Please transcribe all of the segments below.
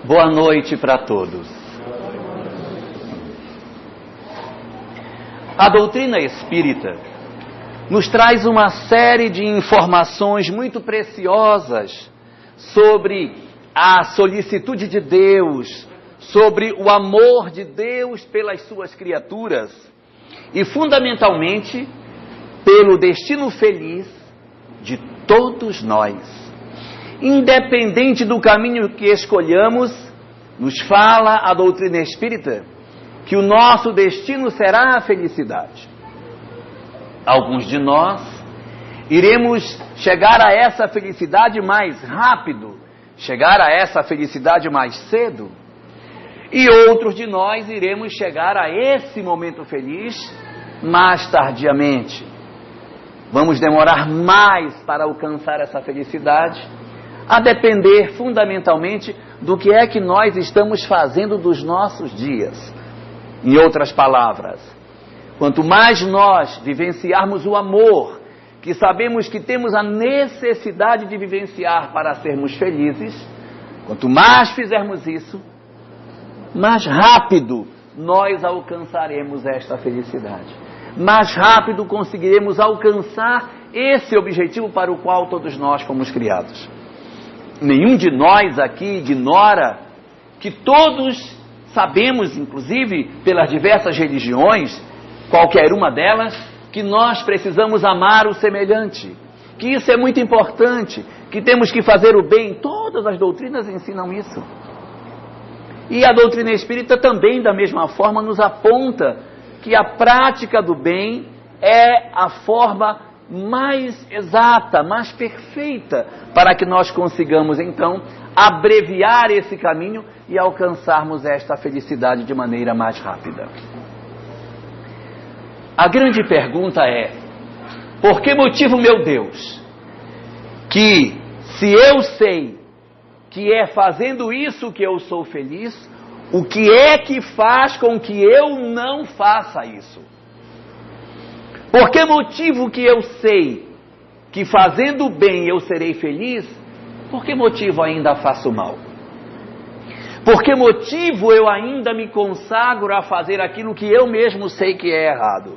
Boa noite para todos. A doutrina espírita nos traz uma série de informações muito preciosas sobre a solicitude de Deus, sobre o amor de Deus pelas suas criaturas e, fundamentalmente, pelo destino feliz de todos nós. Independente do caminho que escolhamos, nos fala a doutrina espírita que o nosso destino será a felicidade. Alguns de nós iremos chegar a essa felicidade mais rápido, chegar a essa felicidade mais cedo, e outros de nós iremos chegar a esse momento feliz mais tardiamente. Vamos demorar mais para alcançar essa felicidade, a depender fundamentalmente do que é que nós estamos fazendo dos nossos dias. Em outras palavras, quanto mais nós vivenciarmos o amor, que sabemos que temos a necessidade de vivenciar para sermos felizes, quanto mais fizermos isso, mais rápido nós alcançaremos esta felicidade. Mais rápido conseguiremos alcançar esse objetivo para o qual todos nós fomos criados. Nenhum de nós aqui ignora que todos sabemos, inclusive pelas diversas religiões, qualquer uma delas, que nós precisamos amar o semelhante, que isso é muito importante, que temos que fazer o bem. Todas as doutrinas ensinam isso. E a doutrina espírita também, da mesma forma, nos aponta que a prática do bem é a forma mais exata, mais perfeita, para que nós consigamos, então, abreviar esse caminho e alcançarmos esta felicidade de maneira mais rápida. A grande pergunta é: por que motivo, meu Deus, que se eu sei que é fazendo isso que eu sou feliz, o que é que faz com que eu não faça isso? Por que motivo que eu sei que fazendo o bem eu serei feliz, por que motivo ainda faço mal? Por que motivo eu ainda me consagro a fazer aquilo que eu mesmo sei que é errado?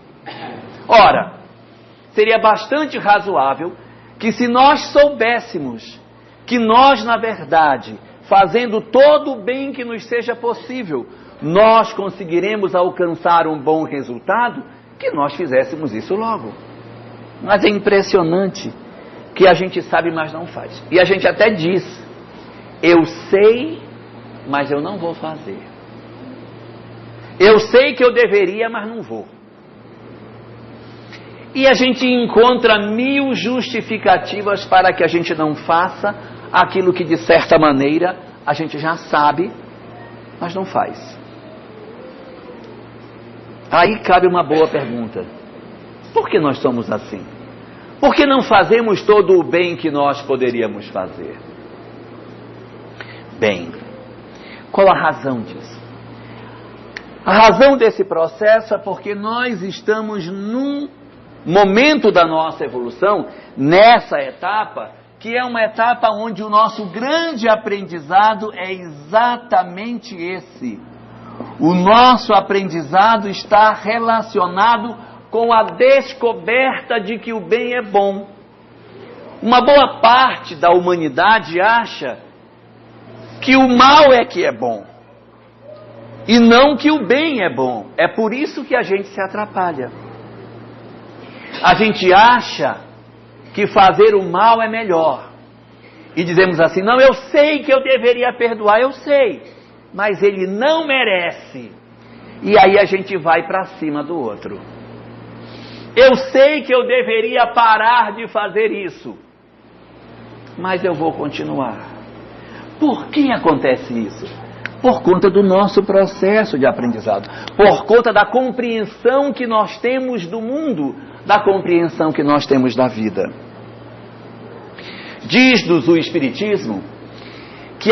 Ora, seria bastante razoável que, se nós soubéssemos que nós, na verdade, fazendo todo o bem que nos seja possível, nós conseguiremos alcançar um bom resultado, que nós fizéssemos isso logo. Mas é impressionante que a gente sabe, mas não faz. E a gente até diz: eu sei, mas eu não vou fazer. Eu sei que eu deveria, mas não vou. E a gente encontra 1000 justificativas para que a gente não faça aquilo que, de certa maneira, a gente já sabe, mas não faz. Aí cabe uma boa pergunta: por que nós somos assim? Por que não fazemos todo o bem que nós poderíamos fazer? Bem, qual a razão disso? A razão desse processo é porque nós estamos num momento da nossa evolução, nessa etapa, que é uma etapa onde o nosso grande aprendizado é exatamente esse. O nosso aprendizado está relacionado com a descoberta de que o bem é bom. Uma boa parte da humanidade acha que o mal é que é bom, e não que o bem é bom. É por isso que a gente se atrapalha. A gente acha que fazer o mal é melhor. E dizemos assim: não, eu sei que eu deveria perdoar, eu sei, mas ele não merece. E aí a gente vai para cima do outro. Eu sei que eu deveria parar de fazer isso, mas eu vou continuar. Por que acontece isso? Por conta do nosso processo de aprendizado, por conta da compreensão que nós temos do mundo, da compreensão que nós temos da vida. Diz-nos o Espiritismo que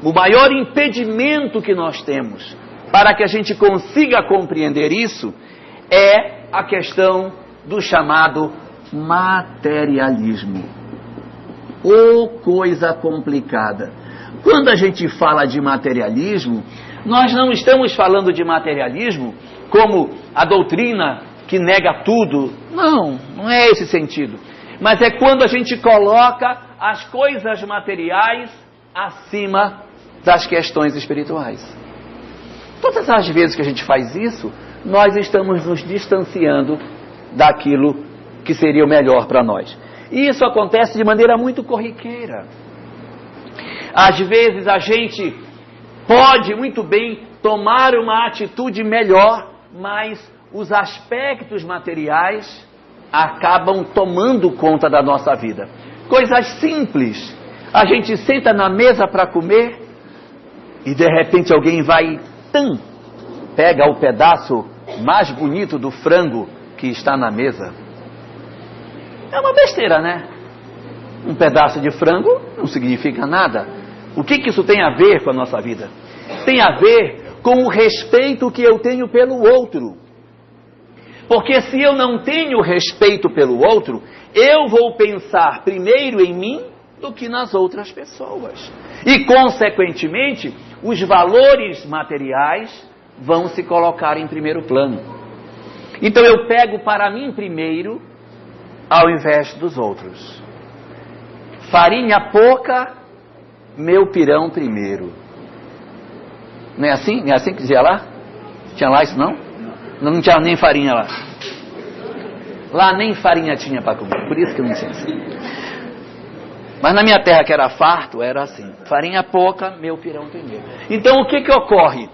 o maior impedimento que nós temos para que a gente consiga compreender isso é a questão do chamado materialismo. Ô coisa complicada! Quando a gente fala de materialismo, nós não estamos falando de materialismo como a doutrina que nega tudo. Não, não é esse sentido. Mas é quando a gente coloca as coisas materiais acima das questões espirituais. Todas as vezes que a gente faz isso, nós estamos nos distanciando daquilo que seria o melhor para nós. E isso acontece de maneira muito corriqueira. Às vezes a gente pode muito bem tomar uma atitude melhor, mas os aspectos materiais acabam tomando conta da nossa vida. Coisas simples. A gente senta na mesa para comer e de repente alguém vai, pega o pedaço mais bonito do frango que está na mesa. É uma besteira, né? Um pedaço de frango não significa nada. O que isso tem a ver com a nossa vida? Tem a ver com o respeito que eu tenho pelo outro. Porque se eu não tenho respeito pelo outro, eu vou pensar primeiro em mim do que nas outras pessoas. E, consequentemente, os valores materiais vão se colocar em primeiro plano. Então eu pego para mim primeiro, ao invés dos outros. Farinha pouca, meu pirão primeiro. Não é assim? Não é assim que dizia lá? Tinha lá isso não? Não tinha nem farinha lá. Lá nem farinha tinha para comer. Por isso que eu não tinha assim. Mas na minha terra que era farto, era assim. Farinha pouca, meu pirão primeiro. Então o que ocorre?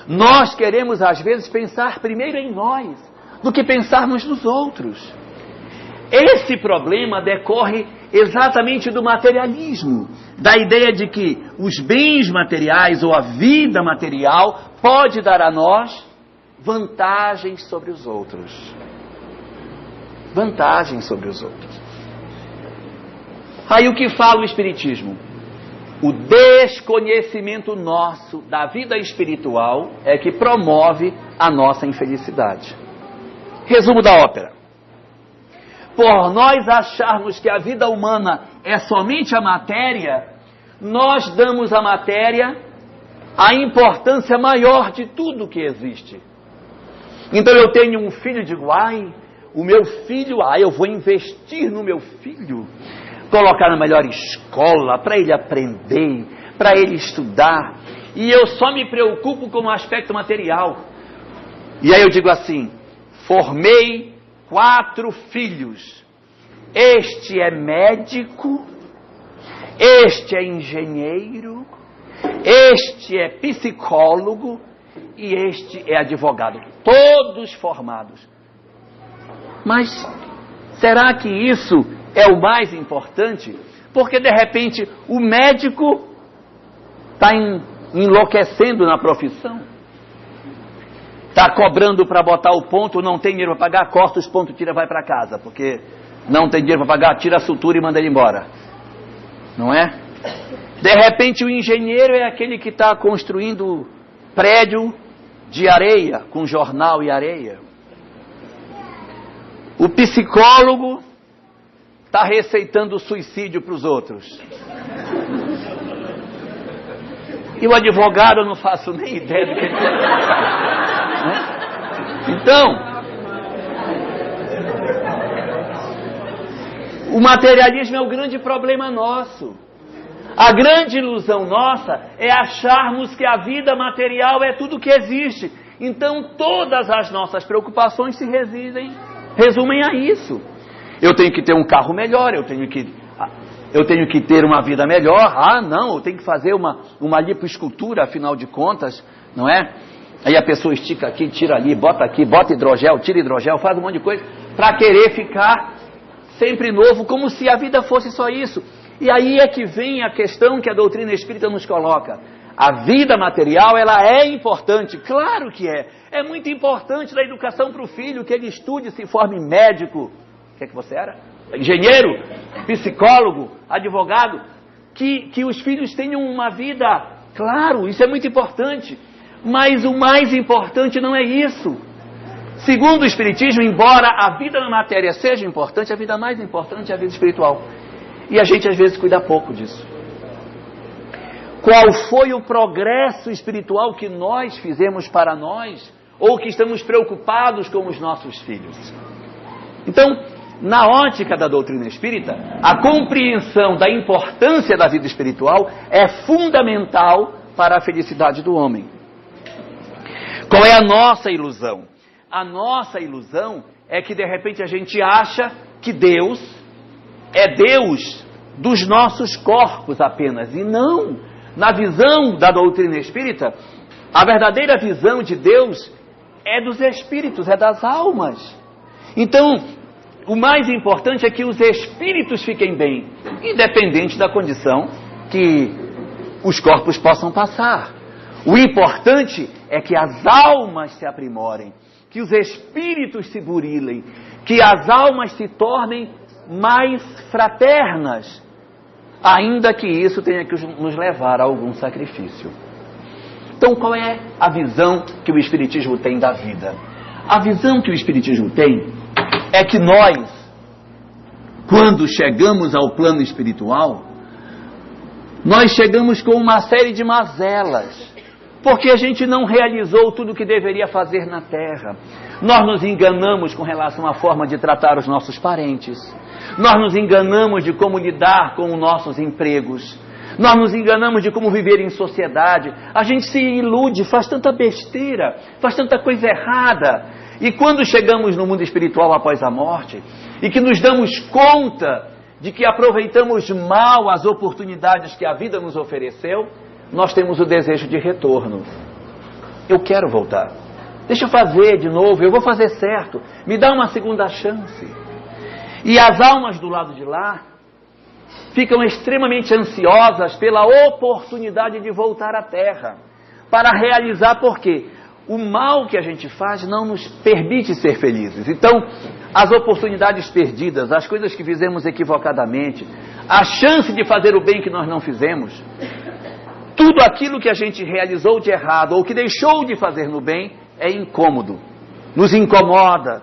Nós queremos às vezes pensar primeiro em nós, do que pensarmos nos outros. Esse problema decorre exatamente do materialismo, da ideia de que os bens materiais ou a vida material pode dar a nós vantagens sobre os outros. Vantagens sobre os outros. Aí o que fala o Espiritismo? O desconhecimento nosso da vida espiritual é que promove a nossa infelicidade. Resumo da ópera. Por nós acharmos que a vida humana é somente a matéria, nós damos à matéria a importância maior de tudo que existe. Então eu tenho um filho e digo, o meu filho, eu vou investir no meu filho, colocar na melhor escola, para ele aprender, para ele estudar, e eu só me preocupo com o aspecto material. E aí eu digo assim, formei 4 filhos, este é médico, este é engenheiro, este é psicólogo e este é advogado, todos formados. Mas será que isso é o mais importante? Porque de repente o médico está enlouquecendo na profissão. Está cobrando para botar o ponto, não tem dinheiro para pagar, corta os pontos, tira, vai para casa. Porque não tem dinheiro para pagar, tira a sutura e manda ele embora. Não é? De repente o engenheiro é aquele que está construindo prédio de areia, com jornal e areia. O psicólogo está receitando suicídio para os outros. E o advogado eu não faço nem ideia do que ele né? Então, o materialismo é o grande problema nosso. A grande ilusão nossa é acharmos que a vida material é tudo que existe. Então todas as nossas preocupações se resumem a isso. Eu tenho que ter um carro melhor, eu tenho que ter uma vida melhor. Eu tenho que fazer uma lipoescultura, afinal de contas, não é? Aí a pessoa estica aqui, tira ali, bota hidrogel, tira hidrogel, faz um monte de coisa, para querer ficar sempre novo, como se a vida fosse só isso. E aí é que vem a questão que a doutrina espírita nos coloca. A vida material, ela é importante, claro que é. É muito importante na educação para o filho, que ele estude, se forme médico. O que é que você era? Engenheiro, psicólogo, advogado. Que os filhos tenham uma vida, claro, isso é muito importante. Mas o mais importante não é isso. Segundo o Espiritismo, embora a vida na matéria seja importante, a vida mais importante é a vida espiritual. E a gente às vezes cuida pouco disso. Qual foi o progresso espiritual que nós fizemos para nós, ou que estamos preocupados com os nossos filhos? Então, na ótica da doutrina espírita, a compreensão da importância da vida espiritual é fundamental para a felicidade do homem. Qual é a nossa ilusão? A nossa ilusão é que de repente a gente acha que Deus é Deus dos nossos corpos apenas, e não. Na visão da doutrina espírita, a verdadeira visão de Deus é dos espíritos, é das almas. Então, o mais importante é que os espíritos fiquem bem, independente da condição que os corpos possam passar. O importante é que as almas se aprimorem, que os espíritos se burilem, que as almas se tornem mais fraternas, ainda que isso tenha que nos levar a algum sacrifício. Então, qual é a visão que o Espiritismo tem da vida? A visão que o Espiritismo tem é que nós, quando chegamos ao plano espiritual, nós chegamos com uma série de mazelas, porque a gente não realizou tudo o que deveria fazer na Terra. Nós nos enganamos com relação à forma de tratar os nossos parentes. Nós nos enganamos de como lidar com os nossos empregos. Nós nos enganamos de como viver em sociedade. A gente se ilude, faz tanta besteira, faz tanta coisa errada. E quando chegamos no mundo espiritual após a morte, e que nos damos conta de que aproveitamos mal as oportunidades que a vida nos ofereceu, nós temos o desejo de retorno. Eu quero voltar. Deixa eu fazer de novo, eu vou fazer certo. Me dá uma segunda chance. E as almas do lado de lá ficam extremamente ansiosas pela oportunidade de voltar à Terra, para realizar, porque o mal que a gente faz não nos permite ser felizes. Então, as oportunidades perdidas, as coisas que fizemos equivocadamente, a chance de fazer o bem que nós não fizemos, tudo aquilo que a gente realizou de errado ou que deixou de fazer no bem é incômodo, nos incomoda,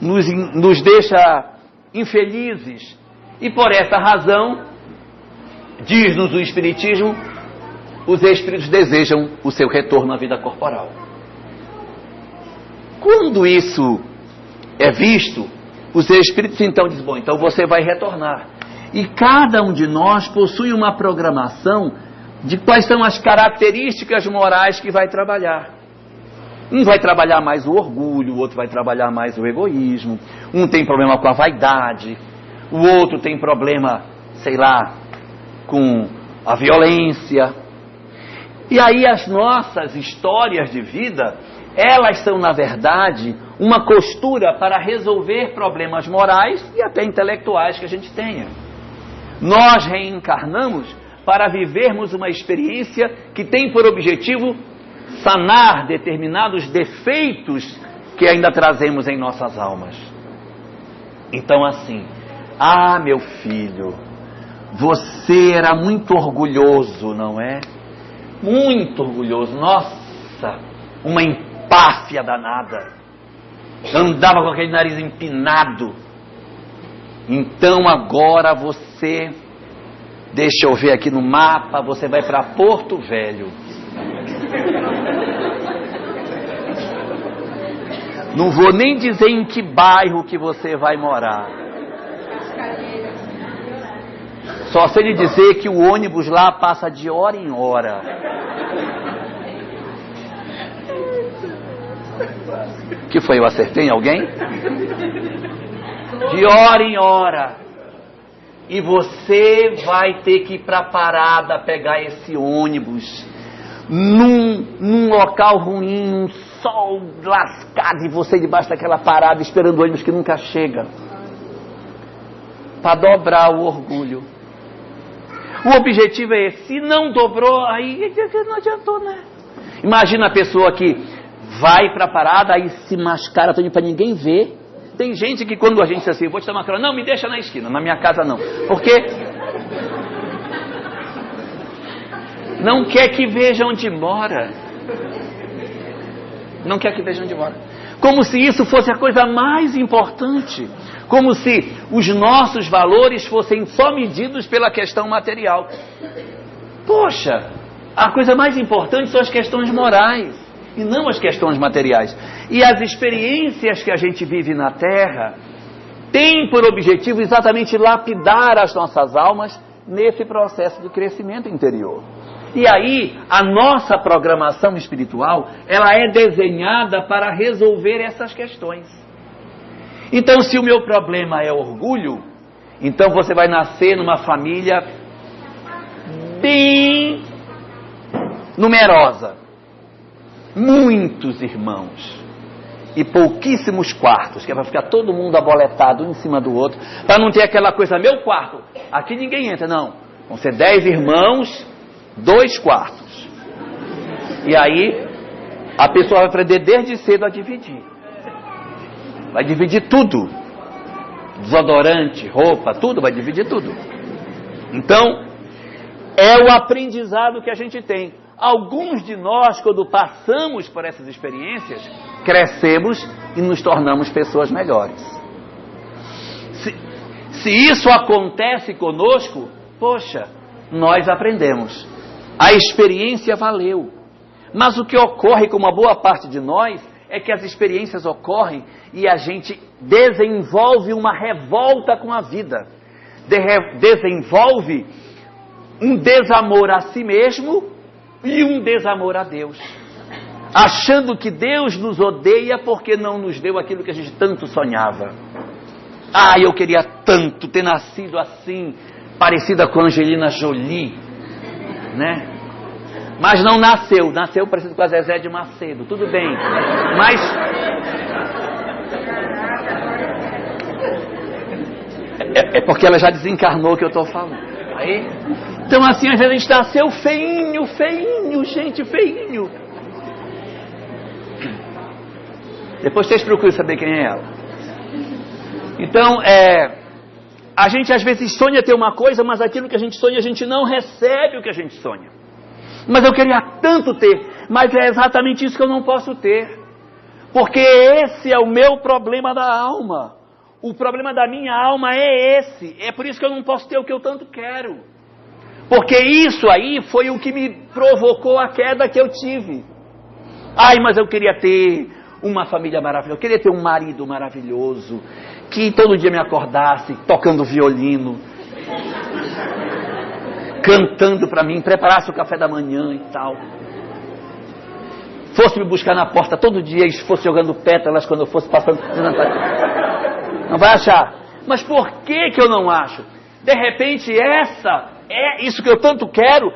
nos deixa infelizes. E por essa razão, diz-nos o Espiritismo, os espíritos desejam o seu retorno à vida corporal. Quando isso é visto, os espíritos então dizem, bom, então você vai retornar. E cada um de nós possui uma programação de quais são as características morais que vai trabalhar. Um vai trabalhar mais o orgulho, o outro vai trabalhar mais o egoísmo, um tem problema com a vaidade, o outro tem problema, sei lá, com a violência. E aí as nossas histórias de vida, elas são na verdade uma costura para resolver problemas morais e até intelectuais que a gente tenha. Nós reencarnamos para vivermos uma experiência que tem por objetivo sanar determinados defeitos que ainda trazemos em nossas almas. Então assim, meu filho, você era muito orgulhoso, não é? Muito orgulhoso, nossa, uma empáfia danada, andava com aquele nariz empinado. Então agora você, deixa eu ver aqui no mapa, você vai para Porto Velho. Não vou nem dizer em que bairro que você vai morar. Só sei lhe dizer que o ônibus lá passa de hora em hora. Que foi? Eu acertei em alguém? De hora em hora. E você vai ter que ir para a parada pegar esse ônibus num local ruim, um sol lascado, e você debaixo daquela parada esperando o ônibus que nunca chega, para dobrar o orgulho. O objetivo é esse. Se não dobrou, aí não adiantou, né? Imagina a pessoa que vai para a parada, aí se mascara para ninguém ver. Tem gente que quando a gente diz assim, vou te dar uma carona, não, me deixa na esquina, na minha casa não. Porque não quer que veja onde mora. Não quer que veja onde mora. Como se isso fosse a coisa mais importante. Como se os nossos valores fossem só medidos pela questão material. Poxa, a coisa mais importante são as questões morais e não as questões materiais. E as experiências que a gente vive na Terra têm por objetivo exatamente lapidar as nossas almas nesse processo de crescimento interior. E aí, a nossa programação espiritual, ela é desenhada para resolver essas questões. Então, se o meu problema é orgulho, então você vai nascer numa família bem numerosa. Muitos irmãos. E pouquíssimos quartos, que é para ficar todo mundo aboletado um em cima do outro, para não ter aquela coisa, meu quarto, aqui ninguém entra, não. Vão ser 10 irmãos, 2 quartos. E aí, a pessoa vai aprender desde cedo a dividir. Vai dividir tudo. Desodorante, roupa, tudo, vai dividir tudo. Então, é o aprendizado que a gente tem. Alguns de nós, quando passamos por essas experiências, crescemos e nos tornamos pessoas melhores. Se isso acontece conosco, poxa, nós aprendemos. A experiência valeu. Mas o que ocorre com uma boa parte de nós é que as experiências ocorrem e a gente desenvolve uma revolta com a vida. Desenvolve um desamor a si mesmo e um desamor a Deus. Achando que Deus nos odeia porque não nos deu aquilo que a gente tanto sonhava. Ah, eu queria tanto ter nascido assim, parecida com a Angelina Jolie, né? Mas não nasceu, nasceu parecido com a Zezé de Macedo, tudo bem. Mas é porque ela já desencarnou que eu estou falando. Aí, então assim, às vezes a gente nasceu feinho, gente, feinho. Depois vocês procuram saber quem é ela. Então, a gente às vezes sonha ter uma coisa, mas aquilo que a gente sonha, a gente não recebe o que a gente sonha. Mas eu queria tanto ter, mas é exatamente isso que eu não posso ter. Porque esse é o meu problema da alma. O problema da minha alma é esse. É por isso que eu não posso ter o que eu tanto quero. Porque isso aí foi o que me provocou a queda que eu tive. Ai, mas eu queria ter uma família maravilhosa, eu queria ter um marido maravilhoso, que todo dia me acordasse tocando violino, cantando para mim, preparasse o café da manhã e tal. Fosse me buscar na porta todo dia e fosse jogando pétalas quando eu fosse passando. Não vai achar. Mas por que eu não acho? De repente isso que eu tanto quero,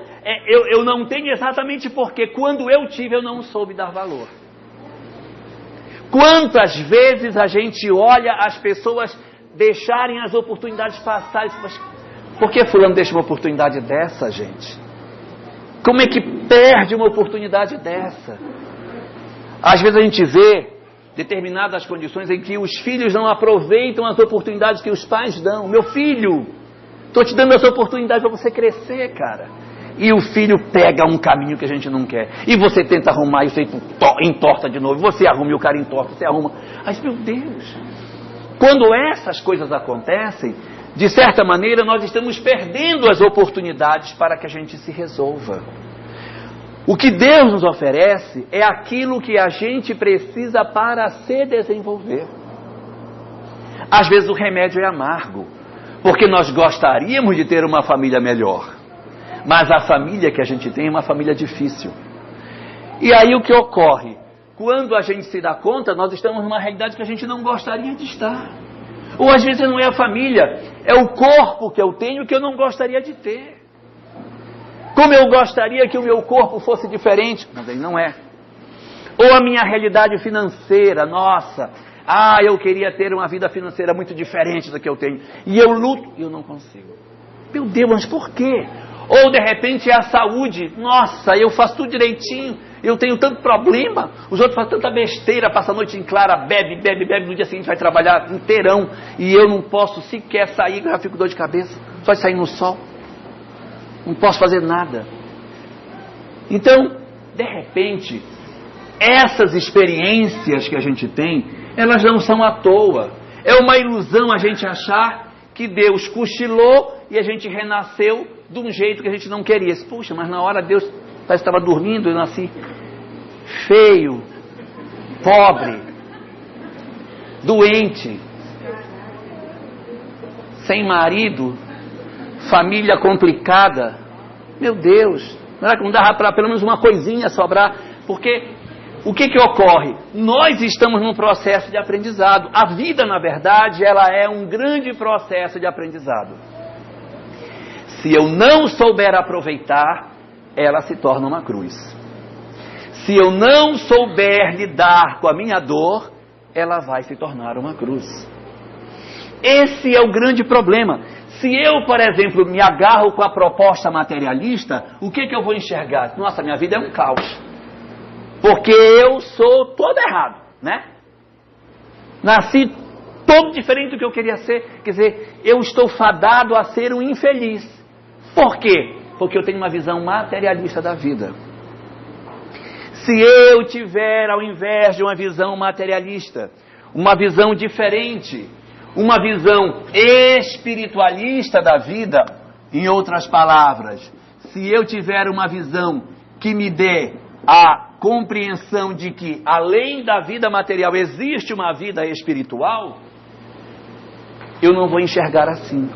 eu não tenho exatamente porque quando eu tive eu não soube dar valor. Quantas vezes a gente olha as pessoas deixarem as oportunidades passarem, mas por que fulano deixa uma oportunidade dessa, gente? Como é que perde uma oportunidade dessa? Às vezes a gente vê determinadas condições em que os filhos não aproveitam as oportunidades que os pais dão. Meu filho, estou te dando essa oportunidade para você crescer, cara. E o filho pega um caminho que a gente não quer. E você tenta arrumar e você entorta de novo. Você arruma e o cara entorta, você arruma. Mas, meu Deus, quando essas coisas acontecem, de certa maneira nós estamos perdendo as oportunidades para que a gente se resolva. O que Deus nos oferece é aquilo que a gente precisa para se desenvolver. Às vezes o remédio é amargo, porque nós gostaríamos de ter uma família melhor. Mas a família que a gente tem é uma família difícil. E aí o que ocorre? Quando a gente se dá conta, nós estamos numa realidade que a gente não gostaria de estar. Ou às vezes não é a família, é o corpo que eu tenho que eu não gostaria de ter. Como eu gostaria que o meu corpo fosse diferente, mas ele não é. Ou a minha realidade financeira, nossa, eu queria ter uma vida financeira muito diferente da que eu tenho. E eu luto e eu não consigo. Meu Deus, mas por quê? Ou de repente é a saúde, nossa, eu faço tudo direitinho, eu tenho tanto problema, os outros fazem tanta besteira, passa a noite em clara, bebe, no dia seguinte vai trabalhar inteirão, e eu não posso sequer sair, eu já fico com dor de cabeça, só de sair no sol, não posso fazer nada. Então, de repente, essas experiências que a gente tem, elas não são à toa. É uma ilusão a gente achar que Deus cochilou e a gente renasceu de um jeito que a gente não queria. Puxa, mas na hora Deus estava dormindo, eu nasci feio, pobre, doente, sem marido, família complicada. Meu Deus, não dava para pelo menos uma coisinha sobrar? Porque o que ocorre? Nós estamos num processo de aprendizado. A vida, na verdade, ela é um grande processo de aprendizado. Se eu não souber aproveitar, ela se torna uma cruz. Se eu não souber lidar com a minha dor, ela vai se tornar uma cruz. Esse é o grande problema. Se eu, por exemplo, me agarro com a proposta materialista, o que eu vou enxergar? Nossa, minha vida é um caos. Porque eu sou todo errado, né? Nasci todo diferente do que eu queria ser. Quer dizer, eu estou fadado a ser um infeliz. Por quê? Porque eu tenho uma visão materialista da vida. Se eu tiver, ao invés de uma visão materialista, uma visão diferente, uma visão espiritualista da vida, em outras palavras, se eu tiver uma visão que me dê a compreensão de que, além da vida material, existe uma vida espiritual, eu não vou enxergar assim.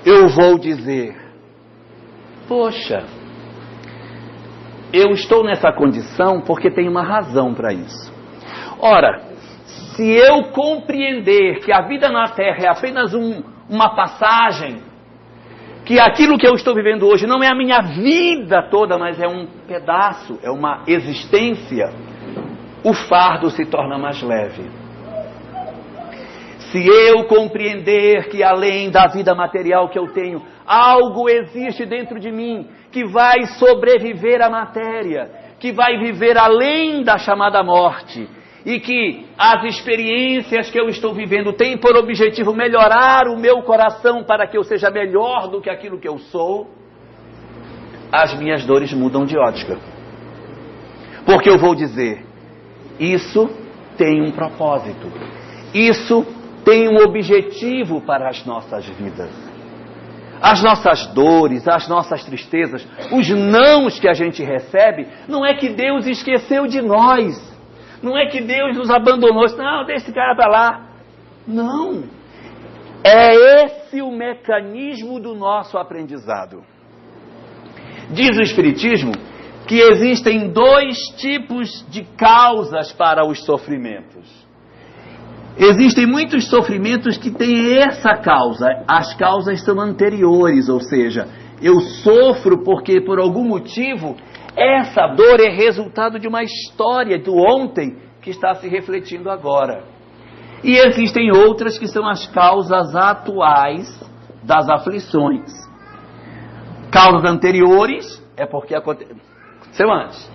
Eu vou dizer, poxa, eu estou nessa condição porque tem uma razão para isso. Ora, se eu compreender que a vida na Terra é apenas uma passagem, que aquilo que eu estou vivendo hoje não é a minha vida toda, mas é um pedaço, é uma existência, o fardo se torna mais leve. Se eu compreender que além da vida material que eu tenho, algo existe dentro de mim que vai sobreviver à matéria, que vai viver além da chamada morte, e que as experiências que eu estou vivendo têm por objetivo melhorar o meu coração para que eu seja melhor do que aquilo que eu sou, as minhas dores mudam de ótica. Porque eu vou dizer, isso tem um propósito, isso tem um objetivo para as nossas vidas. As nossas dores, as nossas tristezas, os nãos que a gente recebe, não é que Deus esqueceu de nós. Não é que Deus nos abandonou, não, deixa esse cara para lá. Não. É esse o mecanismo do nosso aprendizado. Diz o Espiritismo que existem 2 tipos de causas para os sofrimentos. Existem muitos sofrimentos que têm essa causa. As causas são anteriores, ou seja, eu sofro porque por algum motivo essa dor é resultado de uma história do ontem que está se refletindo agora. E existem outras que são as causas atuais das aflições. Causas anteriores é porque aconteceu antes.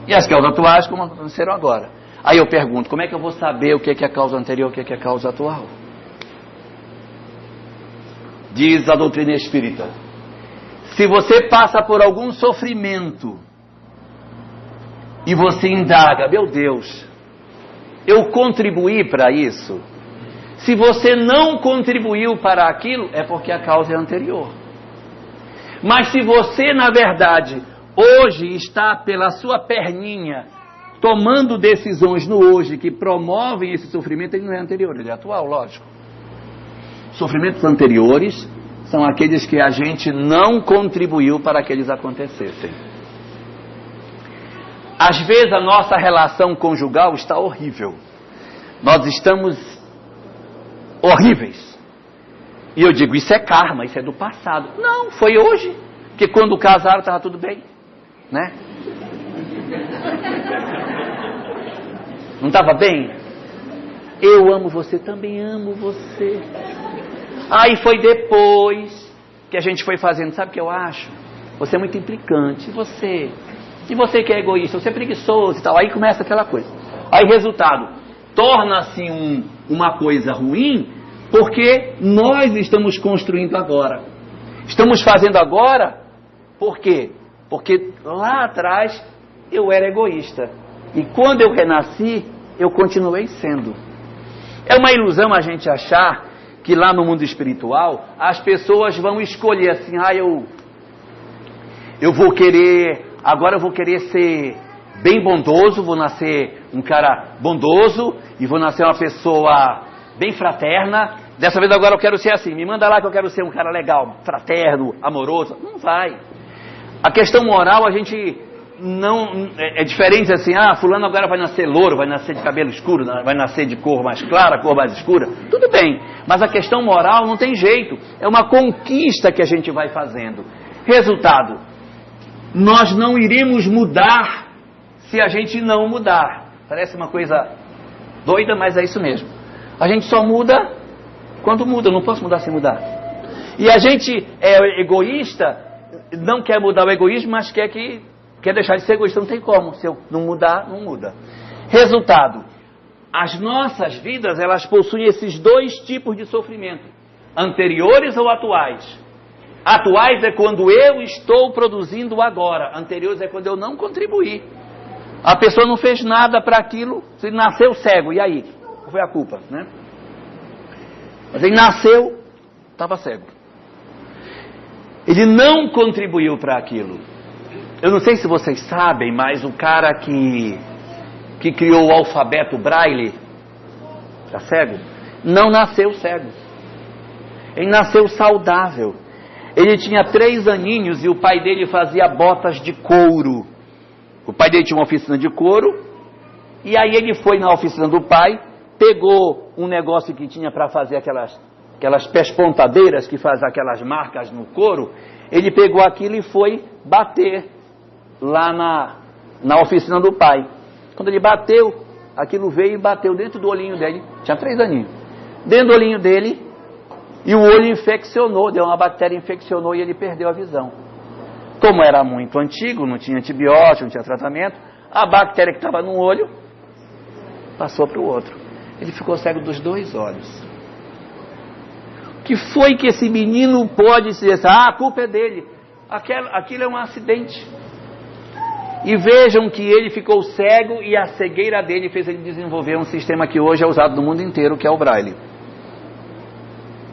E as causas atuais como aconteceram agora. Aí eu pergunto, como é que eu vou saber o que é a causa anterior e o que é a causa atual? Diz a doutrina espírita, se você passa por algum sofrimento e você indaga, meu Deus, eu contribuí para isso? Se você não contribuiu para aquilo, é porque a causa é anterior. Mas se você, na verdade, hoje está pela sua perninha, tomando decisões no hoje que promovem esse sofrimento, ele não é anterior, ele é atual, lógico. Sofrimentos anteriores são aqueles que a gente não contribuiu para que eles acontecessem. Às vezes a nossa relação conjugal está horrível. Nós estamos horríveis. E eu digo, isso é karma, isso é do passado. Não, foi hoje, que quando casaram estava tudo bem, né? Não estava bem? Eu amo você, também amo você. Aí foi depois que a gente foi fazendo, sabe o que eu acho? Você é muito implicante, e você que é egoísta, você é preguiçoso e tal, aí começa aquela coisa. Aí resultado, torna-se uma coisa ruim, porque nós estamos construindo agora. Estamos fazendo agora, por quê? Porque lá atrás eu era egoísta. E quando eu renasci, eu continuei sendo. É uma ilusão a gente achar que lá no mundo espiritual, as pessoas vão escolher assim, eu vou querer, agora eu vou querer ser bem bondoso, vou nascer um cara bondoso, e vou nascer uma pessoa bem fraterna, dessa vez agora eu quero ser assim, me manda lá que eu quero ser um cara legal, fraterno, amoroso. Não vai. A questão moral a gente não, é diferente assim, fulano agora vai nascer louro, vai nascer de cabelo escuro, vai nascer de cor mais clara, cor mais escura, tudo bem, mas a questão moral não tem jeito, é uma conquista que a gente vai fazendo. Resultado, nós não iremos mudar se a gente não mudar. Parece uma coisa doida, mas é isso mesmo. A gente só muda quando muda, eu não posso mudar sem mudar. E a gente é egoísta, não quer mudar o egoísmo, mas quer deixar de ser egoísta, não tem como. Se eu não mudar, não muda. Resultado, as nossas vidas, elas possuem esses dois tipos de sofrimento, anteriores ou atuais. Atuais é quando eu estou produzindo agora, anteriores é quando eu não contribuí. A pessoa não fez nada para aquilo, ele nasceu cego, e aí? Qual foi a culpa, né? Mas ele nasceu, estava cego. Ele não contribuiu para aquilo. Eu não sei se vocês sabem, mas o cara que criou o alfabeto Braille, tá cego? Não nasceu cego. Ele nasceu saudável. Ele tinha 3 aninhos e o pai dele fazia botas de couro. O pai dele tinha uma oficina de couro, e aí ele foi na oficina do pai, pegou um negócio que tinha para fazer aquelas pespontadeiras que faz aquelas marcas no couro, ele pegou aquilo e foi bater lá na oficina do pai. Quando ele bateu, aquilo veio e bateu dentro do olhinho dele, tinha 3 aninhos, dentro do olhinho dele, e o olho infeccionou, deu uma bactéria, infeccionou e ele perdeu a visão. Como era muito antigo, não tinha antibiótico, não tinha tratamento, a bactéria que estava num olho passou para o outro. Ele ficou cego dos 2 olhos. O que foi que esse menino pode se dizer? A culpa é dele. Aquilo é um acidente. E vejam que ele ficou cego e a cegueira dele fez ele desenvolver um sistema que hoje é usado no mundo inteiro, que é o Braille.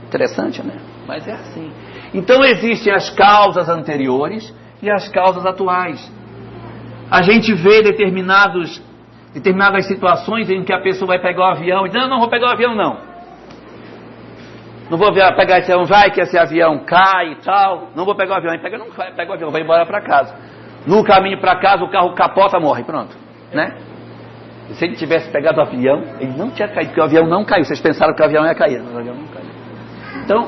Interessante, né? Mas é assim. Então existem as causas anteriores e as causas atuais. A gente vê determinadas situações em que a pessoa vai pegar o avião e diz, não vou pegar o avião não. Não vou pegar esse avião, vai que esse avião cai e tal. Não vou pegar o avião. Aí pega o avião, vai embora para casa. No caminho para casa o carro capota, morre, pronto. Né? Se ele tivesse pegado o avião, ele não tinha caído, porque o avião não caiu. Vocês pensaram que o avião ia cair, mas o avião não caiu. Então,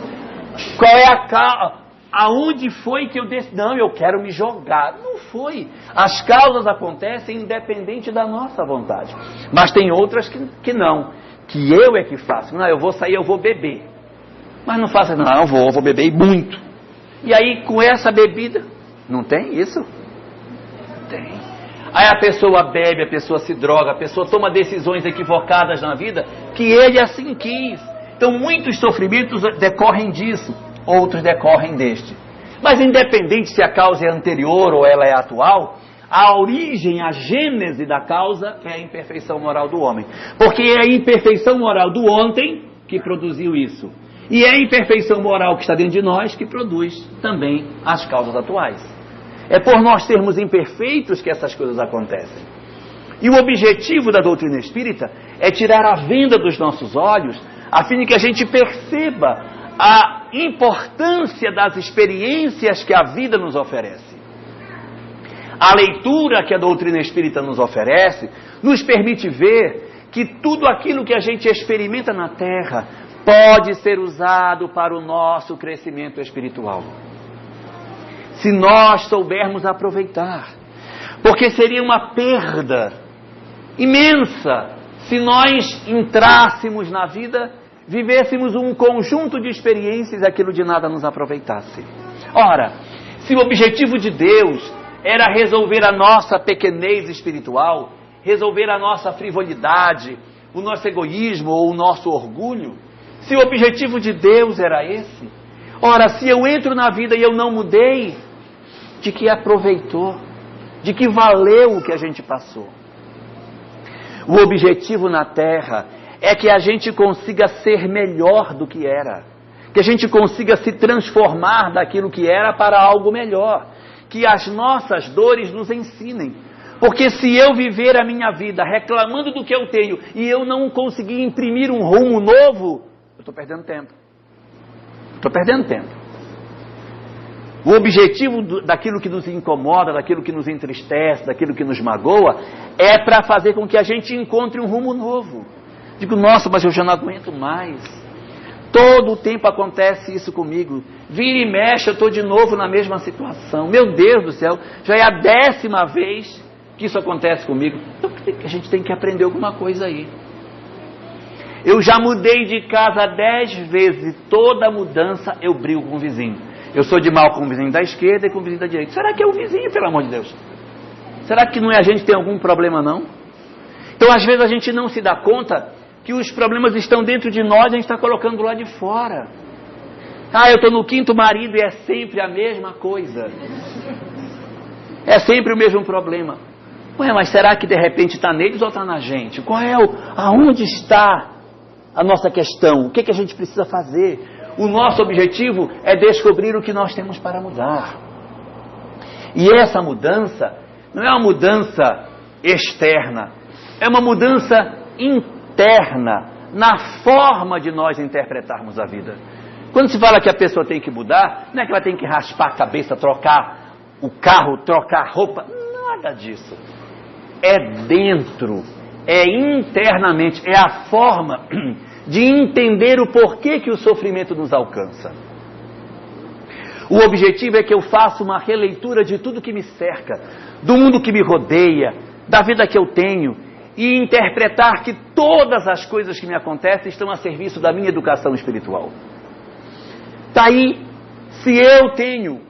qual é a causa? Aonde foi que eu decidi? Não, eu quero me jogar. Não foi. As causas acontecem independente da nossa vontade. Mas tem outras que não. Que eu é que faço. Não, eu vou sair, eu vou beber. Mas não faço, não, eu vou beber e muito. E aí, com essa bebida, não tem isso? Não tem. Aí a pessoa bebe, a pessoa se droga, a pessoa toma decisões equivocadas na vida que ele assim quis. Então, muitos sofrimentos decorrem disso, outros decorrem deste. Mas, independente se a causa é anterior ou ela é atual, a origem, a gênese da causa é a imperfeição moral do homem. Porque é a imperfeição moral do ontem que produziu isso. E é a imperfeição moral que está dentro de nós que produz também as causas atuais. É por nós sermos imperfeitos que essas coisas acontecem. E o objetivo da doutrina espírita é tirar a venda dos nossos olhos, a fim de que a gente perceba a importância das experiências que a vida nos oferece. A leitura que a doutrina espírita nos oferece nos permite ver que tudo aquilo que a gente experimenta na Terra pode ser usado para o nosso crescimento espiritual. Se nós soubermos aproveitar. Porque seria uma perda imensa se nós entrássemos na vida, vivêssemos um conjunto de experiências e aquilo de nada nos aproveitasse. Ora, se o objetivo de Deus era resolver a nossa pequenez espiritual, resolver a nossa frivolidade, o nosso egoísmo ou o nosso orgulho, se o objetivo de Deus era esse, ora, se eu entro na vida e eu não mudei, de que aproveitou? De que valeu o que a gente passou? O objetivo na Terra é que a gente consiga ser melhor do que era. Que a gente consiga se transformar daquilo que era para algo melhor. Que as nossas dores nos ensinem. Porque se eu viver a minha vida reclamando do que eu tenho e eu não conseguir imprimir um rumo novo, eu estou perdendo tempo. Estou perdendo tempo. O objetivo daquilo que nos incomoda, daquilo que nos entristece, daquilo que nos magoa, é para fazer com que a gente encontre um rumo novo. Digo, nossa, mas eu já não aguento mais. Todo o tempo acontece isso comigo. Vira e mexe, eu estou de novo na mesma situação. Meu Deus do céu, já é a 10ª vez que isso acontece comigo. Então a gente tem que aprender alguma coisa aí. Eu já mudei de casa 10 vezes e toda mudança eu brigo com o vizinho. Eu sou de mal com o vizinho da esquerda e com o vizinho da direita. Será que é o vizinho, pelo amor de Deus? Será que não é a gente que tem algum problema, não? Então, às vezes, a gente não se dá conta que os problemas estão dentro de nós e a gente está colocando lá de fora. Ah, eu estou no 5º marido e é sempre a mesma coisa. É sempre o mesmo problema. Ué, mas será que de repente está neles ou está na gente? Aonde está a nossa questão? O que a gente precisa fazer? O nosso objetivo é descobrir o que nós temos para mudar. E essa mudança não é uma mudança externa, é uma mudança interna, na forma de nós interpretarmos a vida. Quando se fala que a pessoa tem que mudar, não é que ela tem que raspar a cabeça, trocar o carro, trocar a roupa, nada disso. É dentro, é internamente, é a forma de entender o porquê que o sofrimento nos alcança. O objetivo é que eu faça uma releitura de tudo que me cerca, do mundo que me rodeia, da vida que eu tenho, e interpretar que todas as coisas que me acontecem estão a serviço da minha educação espiritual. Daí, se eu tenho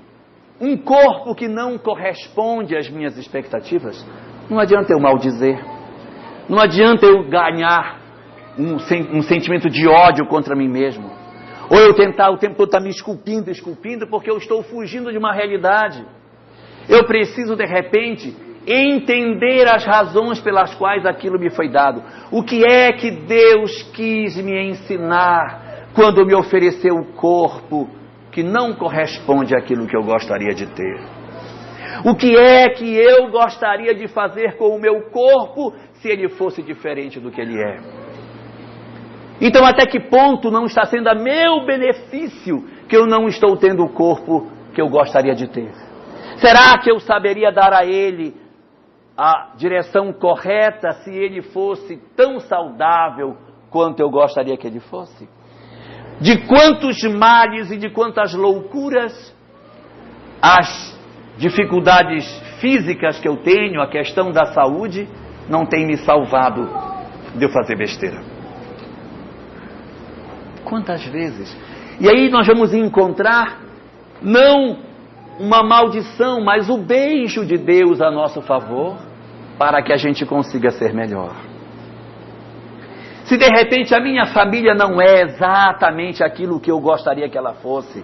um corpo que não corresponde às minhas expectativas, não adianta eu maldizer, não adianta eu ganhar um sentimento de ódio contra mim mesmo, ou eu tentar o tempo todo estar me esculpindo, porque eu estou fugindo de uma realidade. Eu preciso, de repente, entender as razões pelas quais aquilo me foi dado. O que é que Deus quis me ensinar quando me ofereceu o corpo que não corresponde àquilo que eu gostaria de ter? O que é que eu gostaria de fazer com o meu corpo se ele fosse diferente do que ele é? Então, até que ponto não está sendo a meu benefício que eu não estou tendo o corpo que eu gostaria de ter? Será que eu saberia dar a ele a direção correta se ele fosse tão saudável quanto eu gostaria que ele fosse? De quantos males e de quantas loucuras, as dificuldades físicas que eu tenho, a questão da saúde, não tem me salvado de eu fazer besteira. Quantas vezes? E aí nós vamos encontrar não uma maldição, mas o beijo de Deus a nosso favor, para que a gente consiga ser melhor. Se de repente a minha família não é exatamente aquilo que eu gostaria que ela fosse,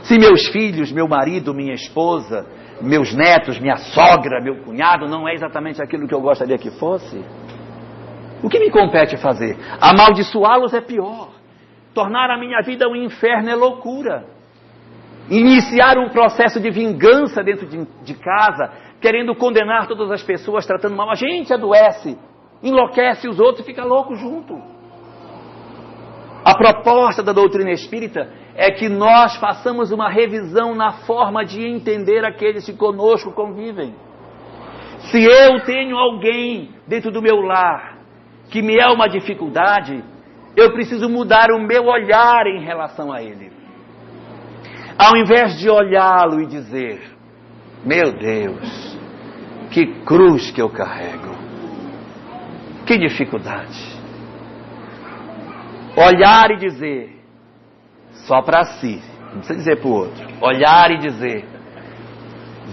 se meus filhos, meu marido, minha esposa, meus netos, minha sogra, meu cunhado, não é exatamente aquilo que eu gostaria que fosse, o que me compete fazer? Amaldiçoá-los é pior. Tornar a minha vida um inferno é loucura. Iniciar um processo de vingança dentro de casa, querendo condenar todas as pessoas, tratando mal. A gente adoece, enlouquece os outros e fica louco junto. A proposta da doutrina espírita é que nós façamos uma revisão na forma de entender aqueles que conosco convivem. Se eu tenho alguém dentro do meu lar que me é uma dificuldade, eu preciso mudar o meu olhar em relação a ele. Ao invés de olhá-lo e dizer, meu Deus, que cruz que eu carrego, que dificuldade. Olhar e dizer, só para si, não precisa dizer para o outro. Olhar e dizer,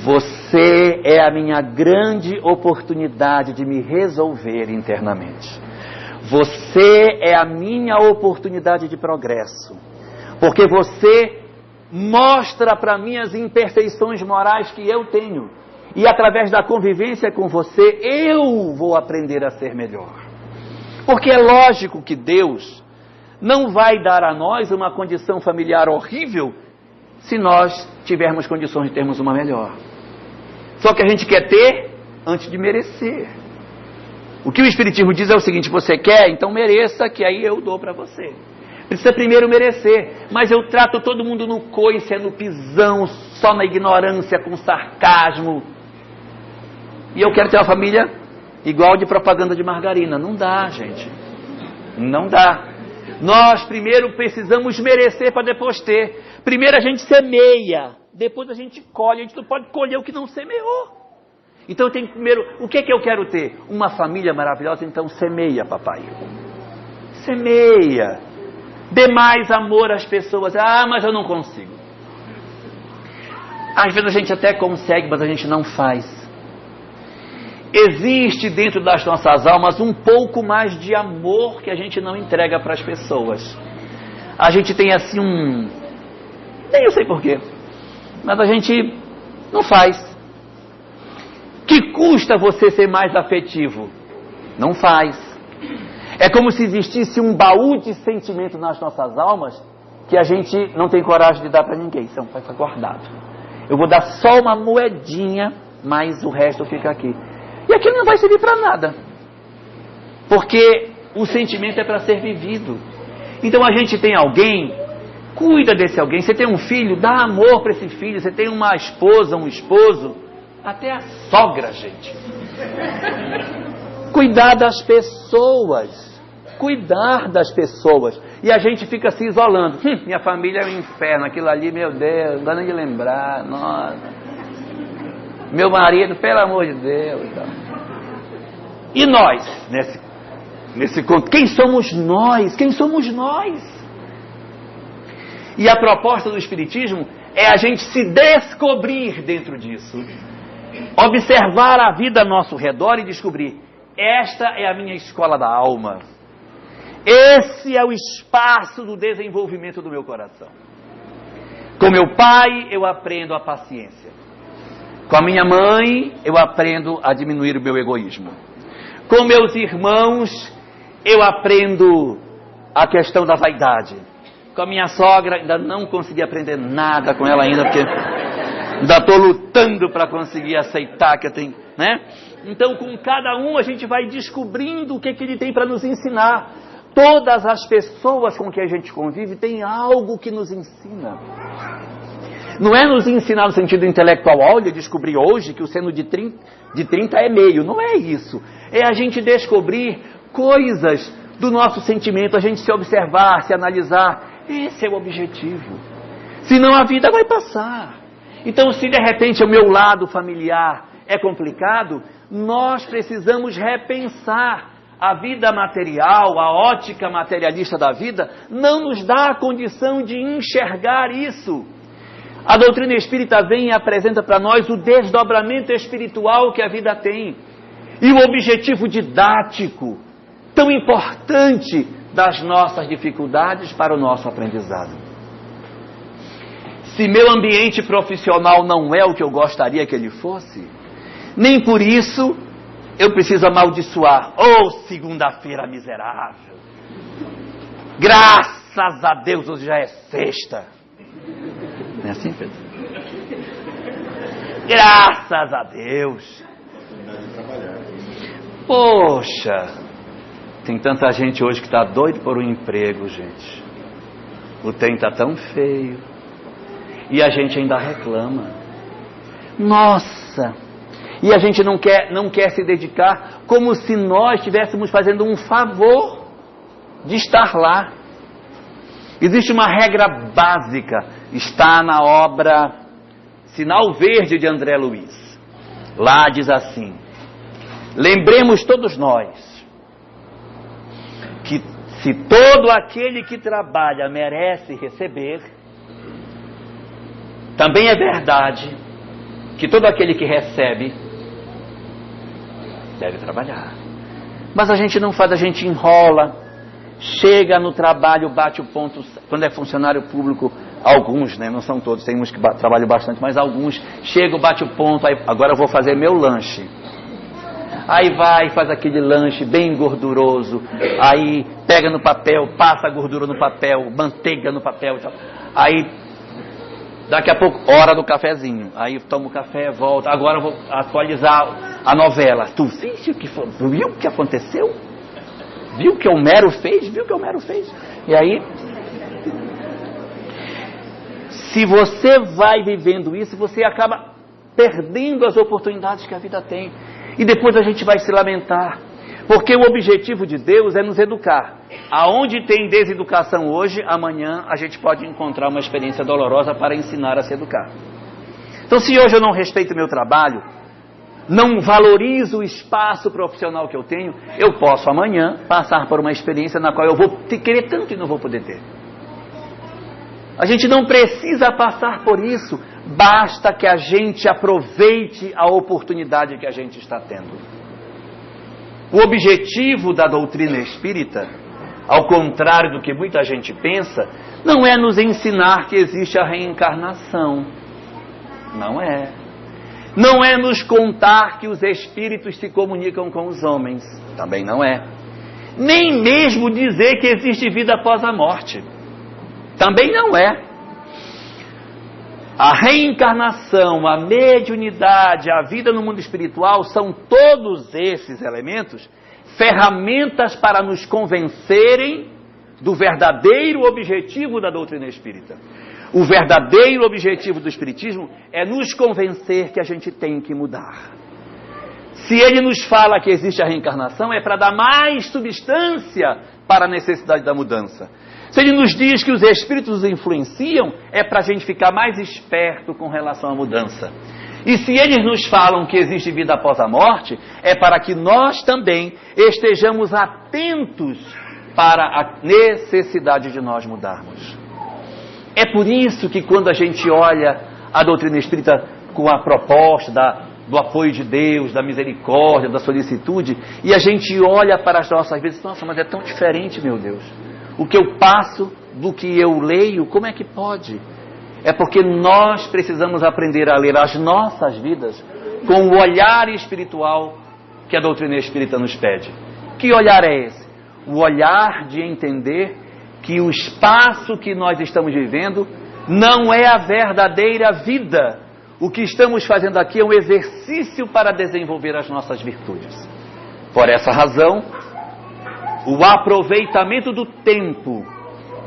você é a minha grande oportunidade de me resolver internamente. Você é a minha oportunidade de progresso. Porque você mostra para mim as imperfeições morais que eu tenho. E através da convivência com você, eu vou aprender a ser melhor. Porque é lógico que Deus não vai dar a nós uma condição familiar horrível se nós tivermos condições de termos uma melhor. Só que a gente quer ter antes de merecer. O que o Espiritismo diz é o seguinte: você quer, então mereça, que aí eu dou para você. Precisa primeiro merecer. Mas eu trato todo mundo no coice, no pisão, só na ignorância, com sarcasmo. E eu quero ter uma família igual de propaganda de margarina. Não dá, gente. Não dá. Nós primeiro precisamos merecer para depois ter. Primeiro a gente semeia, depois a gente colhe. A gente não pode colher o que não semeou. Então eu tenho primeiro, o que eu quero ter? Uma família maravilhosa, então semeia, papai. Semeia. Dê mais amor às pessoas. Ah, mas eu não consigo. Às vezes a gente até consegue, mas a gente não faz. Existe dentro das nossas almas um pouco mais de amor que a gente não entrega para as pessoas. A gente tem assim nem eu sei porquê, mas a gente não faz. Que custa você ser mais afetivo? Não faz. É como se existisse um baú de sentimento nas nossas almas que a gente não tem coragem de dar para ninguém. Então vai ficar guardado. Eu vou dar só uma moedinha, mas o resto fica aqui. E aquilo não vai servir para nada. Porque o sentimento é para ser vivido. Então a gente tem alguém, cuida desse alguém. Você tem um filho, dá amor para esse filho. Você tem uma esposa, um esposo, até a sogra, gente. Cuidar das pessoas. Cuidar das pessoas. E a gente fica se isolando. Minha família é um inferno. Aquilo ali, meu Deus, não dá nem de lembrar. Nossa. Meu marido, pelo amor de Deus. E nós, nesse conto, quem somos nós? Quem somos nós? E a proposta do Espiritismo é a gente se descobrir dentro disso. Observar a vida ao nosso redor e descobrir: esta é a minha escola da alma. Esse é o espaço do desenvolvimento do meu coração. Com meu pai, eu aprendo a paciência. Com a minha mãe, eu aprendo a diminuir o meu egoísmo. Com meus irmãos, eu aprendo a questão da vaidade. Com a minha sogra, ainda não consegui aprender nada com ela ainda, porque ainda estou lutando para conseguir aceitar que eu tenho, né? Então, com cada um, a gente vai descobrindo o que ele tem para nos ensinar. Todas as pessoas com que a gente convive têm algo que nos ensina. Não é nos ensinar no sentido intelectual. Olha, eu descobri hoje que o seno de 30 é meio. Não é isso. É a gente descobrir coisas do nosso sentimento, a gente se observar, se analisar. Esse é o objetivo. Senão a vida vai passar. Então, se de repente o meu lado familiar é complicado, nós precisamos repensar. A vida material, a ótica materialista da vida, não nos dá a condição de enxergar isso. A doutrina espírita vem e apresenta para nós o desdobramento espiritual que a vida tem. E o objetivo didático, tão importante, das nossas dificuldades para o nosso aprendizado. Se meu ambiente profissional não é o que eu gostaria que ele fosse, nem por isso eu preciso amaldiçoar. Oh, segunda-feira miserável. Graças a Deus hoje já é sexta. Não é assim, Pedro? Graças a Deus. Poxa, tem tanta gente hoje que está doido por um emprego, gente. O trem está tão feio. E a gente ainda reclama. Nossa! E a gente não quer se dedicar, como se nós estivéssemos fazendo um favor de estar lá. Existe uma regra básica, está na obra Sinal Verde de André Luiz. Lá diz assim: lembremos todos nós que se todo aquele que trabalha merece receber, também é verdade que todo aquele que recebe deve trabalhar. Mas a gente não faz, a gente enrola, chega no trabalho, bate o ponto. Quando é funcionário público, alguns, né, não são todos, tem uns que trabalham bastante, mas alguns chegam, bate o ponto, aí, agora eu vou fazer meu lanche. Aí vai, faz aquele lanche bem gorduroso, aí pega no papel, passa a gordura no papel, manteiga no papel e tal. Aí, daqui a pouco, hora do cafezinho. Aí toma o café, volta. Agora eu vou atualizar a novela. Tu viu o que aconteceu? Viu o que o Homero fez? Viu o que o Homero fez? E aí, se você vai vivendo isso, você acaba perdendo as oportunidades que a vida tem. E depois a gente vai se lamentar. Porque o objetivo de Deus é nos educar. Aonde tem deseducação hoje, amanhã a gente pode encontrar uma experiência dolorosa para ensinar a se educar. Então, se hoje eu não respeito o meu trabalho, não valorizo o espaço profissional que eu tenho, eu posso amanhã passar por uma experiência na qual eu vou querer tanto e não vou poder ter. A gente não precisa passar por isso, basta que a gente aproveite a oportunidade que a gente está tendo. O objetivo da doutrina espírita, ao contrário do que muita gente pensa, não é nos ensinar que existe a reencarnação. Não é. Não é nos contar que os espíritos se comunicam com os homens. Também não é. Nem mesmo dizer que existe vida após a morte. Também não é. A reencarnação, a mediunidade, a vida no mundo espiritual são todos esses elementos ferramentas para nos convencerem do verdadeiro objetivo da doutrina espírita. O verdadeiro objetivo do espiritismo é nos convencer que a gente tem que mudar. Se ele nos fala que existe a reencarnação, é para dar mais substância para a necessidade da mudança. Se ele nos diz que os espíritos nos influenciam, é para a gente ficar mais esperto com relação à mudança. E se eles nos falam que existe vida após a morte, é para que nós também estejamos atentos para a necessidade de nós mudarmos. É por isso que quando a gente olha a doutrina espírita com a proposta do apoio de Deus, da misericórdia, da solicitude, e a gente olha para as nossas vidas, nossa, mas é tão diferente, meu Deus. O que eu passo do que eu leio, como é que pode? É porque nós precisamos aprender a ler as nossas vidas com o olhar espiritual que a doutrina espírita nos pede. Que olhar é esse? O olhar de entender que o espaço que nós estamos vivendo não é a verdadeira vida. O que estamos fazendo aqui é um exercício para desenvolver as nossas virtudes. Por essa razão, o aproveitamento do tempo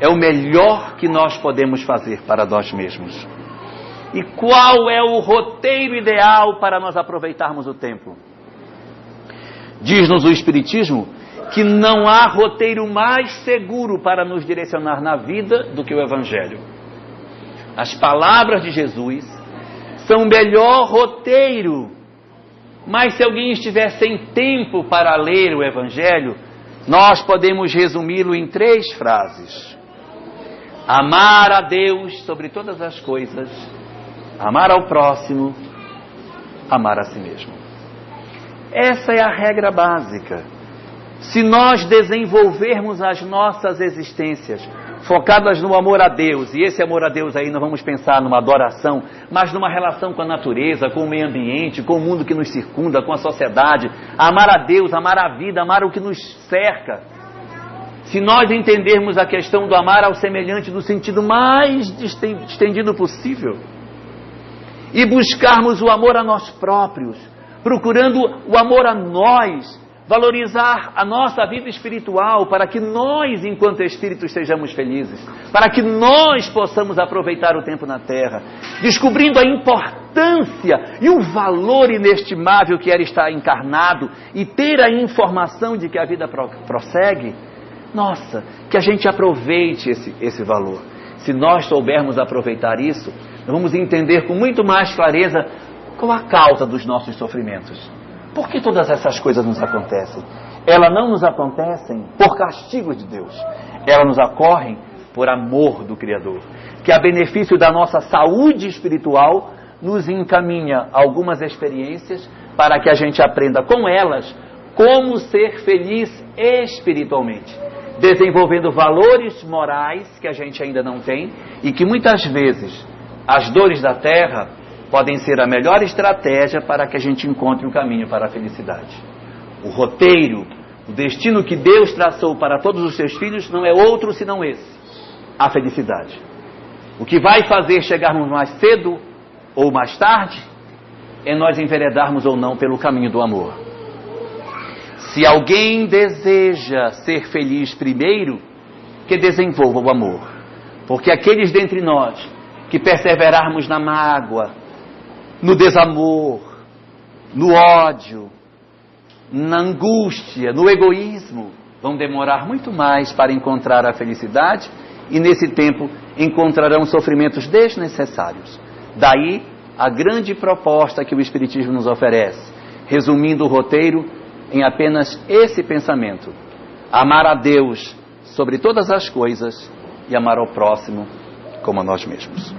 é o melhor que nós podemos fazer para nós mesmos. E qual é o roteiro ideal para nós aproveitarmos o tempo? Diz-nos o Espiritismo que não há roteiro mais seguro para nos direcionar na vida do que o Evangelho. As palavras de Jesus são o melhor roteiro, mas se alguém estiver sem tempo para ler o Evangelho, nós podemos resumi-lo em 3 frases. Amar a Deus sobre todas as coisas, amar ao próximo, amar a si mesmo. Essa é a regra básica. Se nós desenvolvermos as nossas existências focadas no amor a Deus, e esse amor a Deus aí não vamos pensar numa adoração, mas numa relação com a natureza, com o meio ambiente, com o mundo que nos circunda, com a sociedade, amar a Deus, amar a vida, amar o que nos cerca. Se nós entendermos a questão do amar ao semelhante no sentido mais estendido possível, e buscarmos o amor a nós próprios, procurando o amor a nós, valorizar a nossa vida espiritual para que nós, enquanto espíritos, sejamos felizes, para que nós possamos aproveitar o tempo na Terra, descobrindo a importância e o valor inestimável que era estar encarnado e ter a informação de que a vida prossegue. Nossa, que a gente aproveite esse valor. Se nós soubermos aproveitar isso, vamos entender com muito mais clareza qual a causa dos nossos sofrimentos. Por que todas essas coisas nos acontecem? Elas não nos acontecem por castigo de Deus. Elas nos ocorrem por amor do Criador, que a benefício da nossa saúde espiritual nos encaminha algumas experiências para que a gente aprenda com elas como ser feliz espiritualmente, desenvolvendo valores morais que a gente ainda não tem e que muitas vezes as dores da terra podem ser a melhor estratégia para que a gente encontre o caminho para a felicidade. O roteiro, o destino que Deus traçou para todos os seus filhos não é outro senão esse: a felicidade. O que vai fazer chegarmos mais cedo ou mais tarde é nós enveredarmos ou não pelo caminho do amor. Se alguém deseja ser feliz primeiro, que desenvolva o amor. Porque aqueles dentre nós que perseverarmos na mágoa, no desamor, no ódio, na angústia, no egoísmo, vão demorar muito mais para encontrar a felicidade e nesse tempo encontrarão sofrimentos desnecessários. Daí a grande proposta que o Espiritismo nos oferece, resumindo o roteiro em apenas esse pensamento: amar a Deus sobre todas as coisas e amar ao próximo como a nós mesmos.